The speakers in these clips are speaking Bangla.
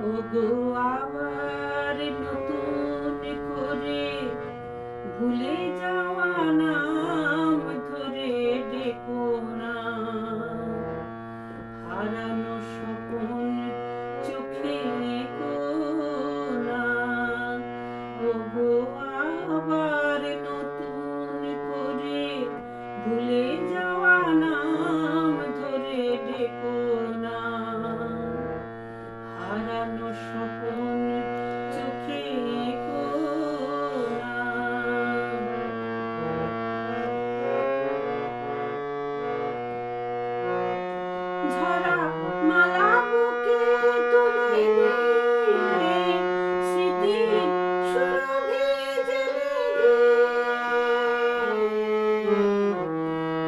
ওগো আবার নতুন করে ভুলে যাওয়া নাম ধরে ডেকো না। হারানো স্বপন চোখে এঁকো না। ওগো আবার নতুন করে ভুলে যাওয়া নাম ধরে ডেকো না। হারানো স্বপন চোখে এঁকো না। ঝরা মালা বুকে তুলে নিয়ে স্মৃতির সুরভি জেলে দিয়ে।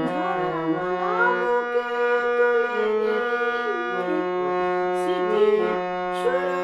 ঝরা মালা বুকে তুলে নিয়ে স্মৃতির সুরভি